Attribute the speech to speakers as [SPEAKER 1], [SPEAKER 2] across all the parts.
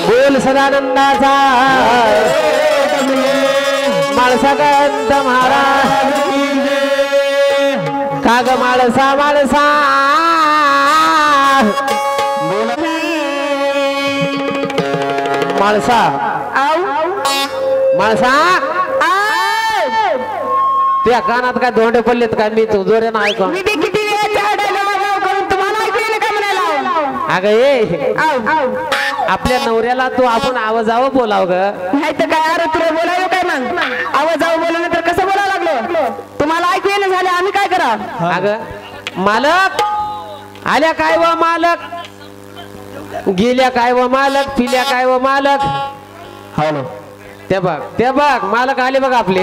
[SPEAKER 1] बोल सदानंदाचा माळसागंध महाराज काग माळसा माळसा माळसा माळसा त्या कानात काय धोंडे पडलेत काय मी तू जोरे ना ऐकू अगं ये आपल्या नवऱ्याला तू आपण आवाजावं बोलाव ग
[SPEAKER 2] नाही तर काय अरे तुला बोलावं काय मग आवाजावं बोलवलं तर कसं बोलावं लागलं तुम्हाला ऐकू येणं झालं आम्ही काय करा
[SPEAKER 1] अगं मालक आल्या काय व मालक गेल्या काय व मालक पिल्या काय व मालक
[SPEAKER 3] हॅलो
[SPEAKER 1] ते बघ मालक आले बघ आपले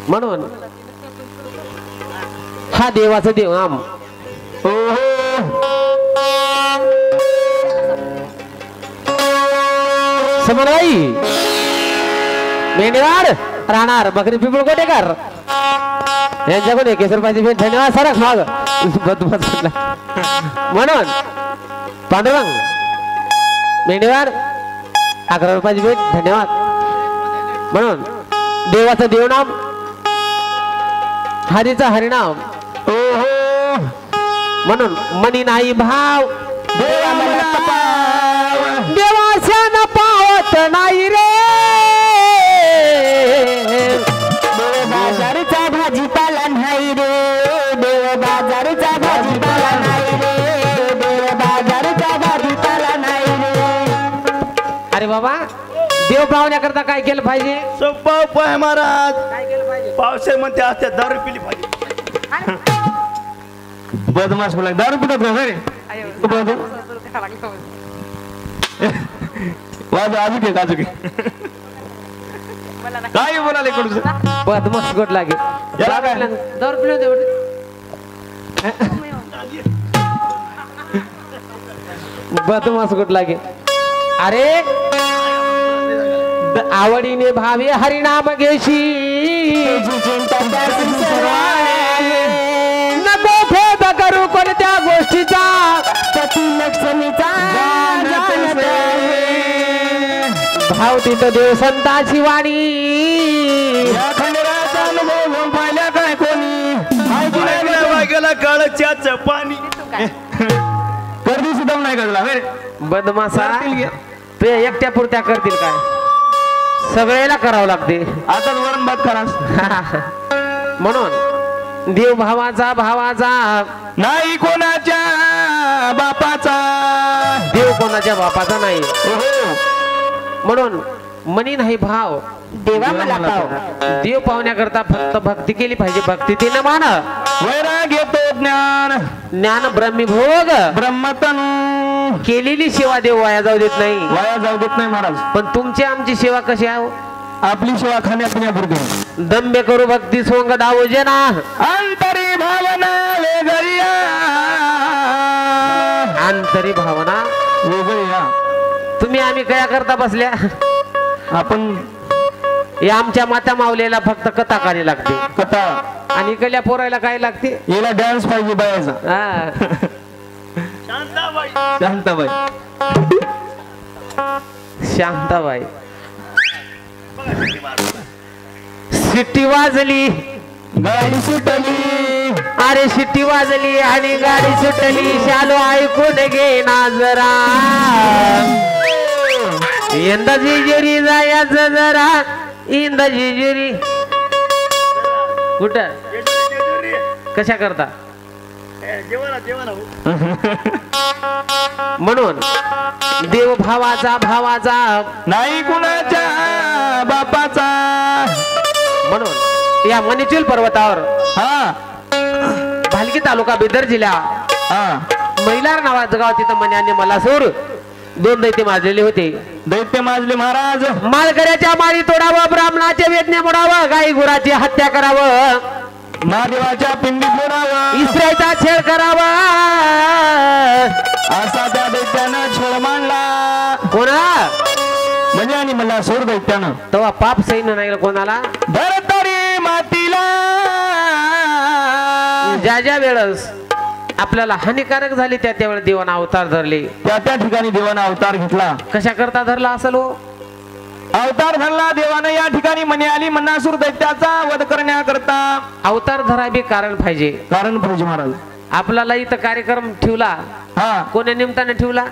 [SPEAKER 1] म्हणून हा देवाचा देव आम समन्वयी मेंढवाड राहणार बकरी पिपळ कोटेकर यांच्याकडे केसर पाहिजे धन्यवाद सरक माग म्हणून पांडुरंग मेंढवाड 11 रुपयाची भेट धन्यवाद म्हणून देवाचं देवनाम हरीचा हरिनाम म्हणून मनी नाही भाव देवाच्या न पावत नाही रे
[SPEAKER 2] बाजारचा भाजीपाला नाही रे देव बाजारचा भाजीपाला नाही रे देव बाजारचा भाजीपाला नाही रे
[SPEAKER 1] अरे बाबा देव पावण्याकरता काय केलं पाहिजे
[SPEAKER 3] सोपा उपाय महाराज
[SPEAKER 1] काय केलं पाहिजे
[SPEAKER 3] पावसाळ्यात म्हणते असते दारू पिली पाहिजे बदमाश बोला दारू पितात का रे वाज अजून घे अजून घे काय बोलाले कडून
[SPEAKER 1] बदमाश गोट लागे
[SPEAKER 3] याला काय?
[SPEAKER 1] दर पिलो देवड बदमाश गोट लागे अरे आवडीने भावे हरिनाम घेशी नको भेद करू कोणत्या गोष्टीचा
[SPEAKER 2] पती लक्ष्मीचा
[SPEAKER 1] भाव तिथं देव संताची वाणी
[SPEAKER 3] पाहिल्या काय कोणी गेला काळच्याच पाणी गर्दी सुद्धा नाही करला
[SPEAKER 1] बदमासा ते एकट्या पुरत्या करतील काय सगळ्याला करावं लागते
[SPEAKER 3] आता वरण भात खरास
[SPEAKER 1] म्हणून देव भावाचा
[SPEAKER 3] नाही कोणाच्या बापाचा
[SPEAKER 1] देव कोणाच्या बापाचा नाही म्हणून मनी नाही भाव
[SPEAKER 2] देवा मला पाव
[SPEAKER 1] देव पावण्याकरता फक्त भक्ती केली पाहिजे भक्ती ते न मान
[SPEAKER 3] वैराग येतो ज्ञान
[SPEAKER 1] ब्रह्मीभोग
[SPEAKER 3] ब्रह्मतन
[SPEAKER 1] केलेली सेवा देव वाया जाऊ देत नाही
[SPEAKER 3] वाया जाऊ देत नाही महाराज
[SPEAKER 1] पण तुमची आमची सेवा कशी आहे
[SPEAKER 3] आपली सेवा खाण्यापिण्यापुरती
[SPEAKER 1] दंबे करू भक्ती सोंग डावू जना
[SPEAKER 3] अंतरी भावना वेगळ्या
[SPEAKER 1] आंतरी भावना
[SPEAKER 3] वेगळ्या
[SPEAKER 1] तुम्ही आम्ही कया करता बसल्या
[SPEAKER 3] आपण
[SPEAKER 1] या आमच्या माता माऊलीला फक्त कथा काढी लागते
[SPEAKER 3] कथा
[SPEAKER 1] आणि इकडल्या पोरायला काय लागते
[SPEAKER 3] याला डान्स पाहिजे बायाचा
[SPEAKER 1] हा
[SPEAKER 3] शांताबाई
[SPEAKER 1] शांताबाई शिट्टी वाजली
[SPEAKER 3] गाडी सुटली
[SPEAKER 1] अरे शिट्टी वाजली आणि गाडी सुटली शालो ऐकून घे ना जरा यंदा जिजुरी जायचं जरा इंदा जिजुरी कुठं कशा करता म्हणून देव भावाचा
[SPEAKER 3] नाही कुणाच्या बापाचा
[SPEAKER 1] म्हणून या मणिचूल पर्वतावर
[SPEAKER 3] हा
[SPEAKER 1] भालकी तालुका बिदर जिल्हा
[SPEAKER 3] हा
[SPEAKER 1] महिलार नावाचं गाव तिथं मन्याने मला सोड 2 दैत्य माजलेले होते
[SPEAKER 3] दैत्य माजले महाराज
[SPEAKER 1] मालकऱ्याच्या माळी तोडावं ब्राह्मणाचे वेदने मोडावं गाई गुराची हत्या करावं
[SPEAKER 3] महादेवाच्या पिंडीत मोडावं
[SPEAKER 1] इस्रायचा छेड करावा
[SPEAKER 3] असा त्या दैत्यानं छळ मांडला
[SPEAKER 1] कोणा
[SPEAKER 3] म्हणजे आणि मला सोड दैत्यानं
[SPEAKER 1] तेव्हा पाप सैन्य नाही कोणाला
[SPEAKER 3] धरतरी मातीला
[SPEAKER 1] ज्या वेळेस आपल्याला हानिकारक झाली त्यावेळेस देवानं अवतार धरले.
[SPEAKER 3] त्या ठिकाणी देवानं अवतार घेतला.
[SPEAKER 1] कशा करता धरला असेल हो?
[SPEAKER 3] अवतार धरला देवानं या ठिकाणी मनी आली मन्नासूर दैत्याचा वध करण्याकरता.
[SPEAKER 1] अवतार धराबी कारण पाहिजे.
[SPEAKER 3] कारण पाहिजे महाराज.
[SPEAKER 1] आपल्याला इथं कार्यक्रम ठेवला,
[SPEAKER 3] हा
[SPEAKER 1] कोण्या निमित्ताने ठेवला?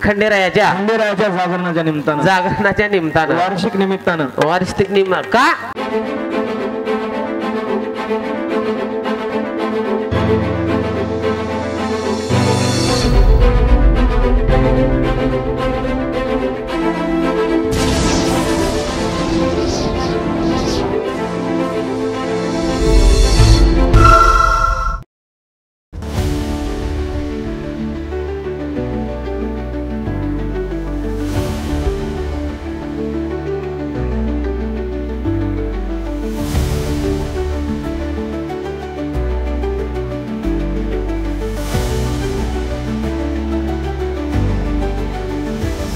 [SPEAKER 1] खंडेरायाच्या
[SPEAKER 3] खंडेरायाच्या जागरणाच्या निमित्तानं,
[SPEAKER 1] जागरणाच्या निमित्तानं,
[SPEAKER 3] वार्षिक निमित्तानं.
[SPEAKER 1] वार्षिक निमित्त का